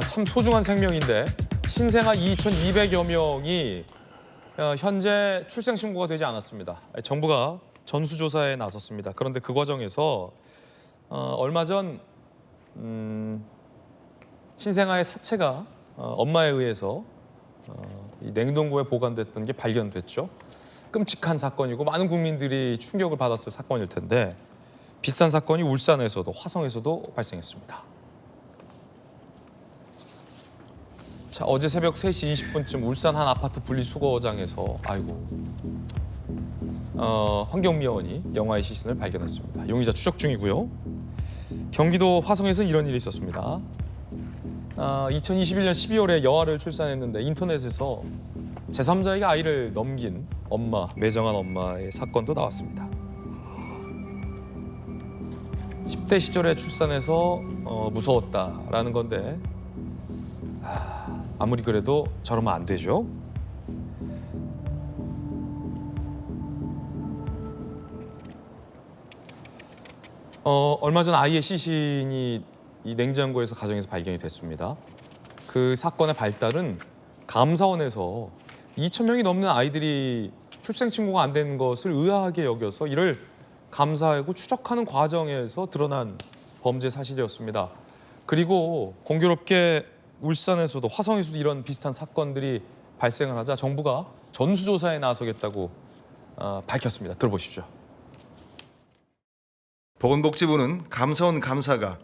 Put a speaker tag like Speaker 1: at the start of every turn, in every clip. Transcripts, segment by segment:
Speaker 1: 참 소중한 생명인데 신생아 2,200여 명이 현재 출생 신고가 되지 않았습니다. 정부가 전수조사에 나섰습니다. 그런데 그 과정에서 얼마 전 신생아의 사체가 엄마에 의해서 이 냉동고에 보관됐던 게 발견됐죠. 끔찍한 사건이고 많은 국민들이 충격을 받았을 사건일 텐데 비슷한 사건이 울산에서도 화성에서도 발생했습니다. 자, 어제 새벽 3시 20분쯤 울산 한 아파트 분리수거장에서 환경미화원이 영아의 시신을 발견했습니다. 용의자 추적 중이고요. 경기도 화성에서는 이런 일이 있었습니다. 2021년 12월에 여아를 출산했는데 인터넷에서 제3자에게 아이를 넘긴 엄마, 매정한 엄마의 사건도 나왔습니다. 10대 시절에 출산해서 무서웠다라는 건데 아무리 그래도 저러면 안 되죠. 얼마 전 아이의 시신이 이 냉장고에서 가정에서 발견이 됐습니다. 그 사건의 발달은 감사원에서 2,000명이 넘는 아이들이 출생 신고가 안 된 것을 의아하게 여겨서 이를 감사하고 추적하는 과정에서 드러난 범죄 사실이었습니다. 그리고 공교롭게 울산에서도 화성에서도 이런 비슷한 사건들이 발생을 하자 정부가 전수조사에 나서겠다고 밝혔습니다. 들어보시죠.
Speaker 2: 보건복지부는 감사원 감사가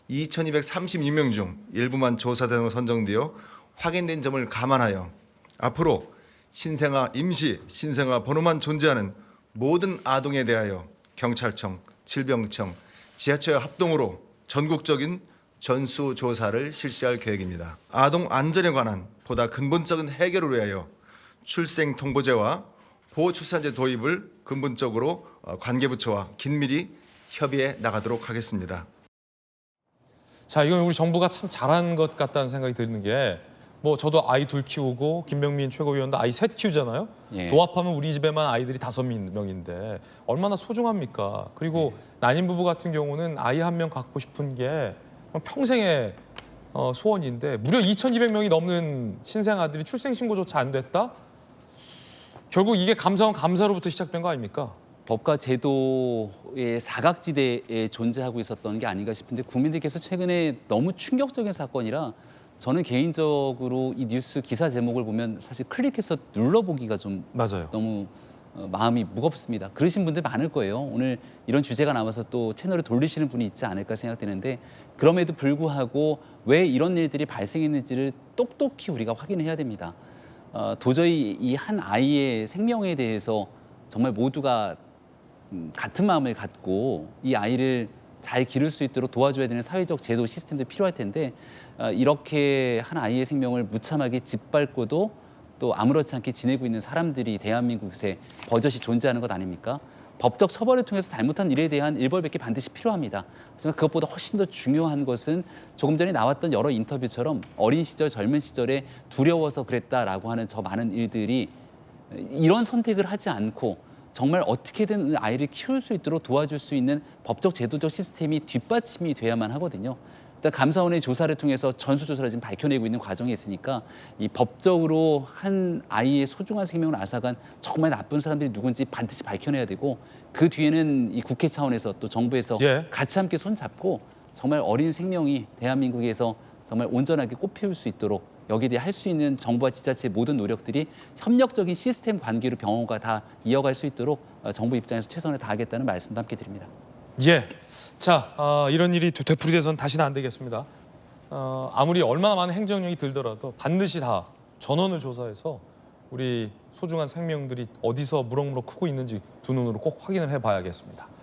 Speaker 2: 2,236명 중 일부만 조사 대상으로 선정되어 확인된 점을 감안하여 앞으로 신생아 임시, 신생아 번호만 존재하는 모든 아동에 대하여 경찰청, 질병청, 지자체와 합동으로 전국적인 전수조사를 실시할 계획입니다. 아동 안전에 관한 보다 근본적인 해결을 위하여 출생통보제와 보호출산제 도입을 근본적으로 관계부처와 긴밀히 협의해 나가도록 하겠습니다.
Speaker 1: 자, 이건 우리 정부가 참 잘한 것 같다는 생각이 드는 게 저도 아이 둘 키우고 김병민 최고위원도 아이 셋 키우잖아요.
Speaker 3: 예.
Speaker 1: 도합하면 우리 집에만 아이들이 5명인데 얼마나 소중합니까? 그리고 난임 부부 같은 경우는 아이 한 명 갖고 싶은 게 평생의 소원인데 무려 2,200명이 넘는 신생아들이 출생 신고조차 안 됐다? 결국 이게 감사원 감사로부터 시작된 거 아닙니까?
Speaker 3: 법과 제도의 사각지대에 존재하고 있었던 게 아닌가 싶은데 국민들께서 최근에 너무 충격적인 사건이라 저는 개인적으로 이 뉴스 기사 제목을 보면 사실 클릭해서 눌러보기가 좀
Speaker 1: 맞아요.
Speaker 3: 너무 마음이 무겁습니다. 그러신 분들 많을 거예요. 오늘 이런 주제가 나와서 또 채널을 돌리시는 분이 있지 않을까 생각되는데 그럼에도 불구하고 왜 이런 일들이 발생했는지를 똑똑히 우리가 확인해야 됩니다. 도저히 이 한 아이의 생명에 대해서 정말 모두가 같은 마음을 갖고 이 아이를 잘 기를 수 있도록 도와줘야 되는 사회적 제도 시스템도 필요할 텐데 이렇게 한 아이의 생명을 무참하게 짓밟고도 또 아무렇지 않게 지내고 있는 사람들이 대한민국에 버젓이 존재하는 것 아닙니까? 법적 처벌을 통해서 잘못한 일에 대한 일벌백계 반드시 필요합니다. 하지만 그것보다 훨씬 더 중요한 것은 조금 전에 나왔던 여러 인터뷰처럼 어린 시절, 젊은 시절에 두려워서 그랬다라고 하는 저 많은 일들이 이런 선택을 하지 않고 정말 어떻게든 아이를 키울 수 있도록 도와줄 수 있는 법적 제도적 시스템이 뒷받침이 돼야만 하거든요. 일단 감사원의 조사를 통해서 전수조사를 지금 밝혀내고 있는 과정에 있으니까 이 법적으로 한 아이의 소중한 생명을 앗아간 정말 나쁜 사람들이 누군지 반드시 밝혀내야 되고 그 뒤에는 이 국회 차원에서 또 정부에서 같이 함께 손잡고 정말 어린 생명이 대한민국에서 정말 온전하게 꽃피울 수 있도록 여기에 대해 할 수 있는 정부와 지자체의 모든 노력들이 협력적인 시스템 관계로 병원과 다 이어갈 수 있도록 정부 입장에서 최선을 다하겠다는 말씀도 함께 드립니다.
Speaker 1: 예. 자, 이런 일이 되풀이돼서는 다시는 안 되겠습니다. 아무리 얼마나 많은 행정력이 들더라도 반드시 다 전원을 조사해서 우리 소중한 생명들이 어디서 무럭무럭 크고 있는지 두 눈으로 꼭 확인을 해봐야겠습니다.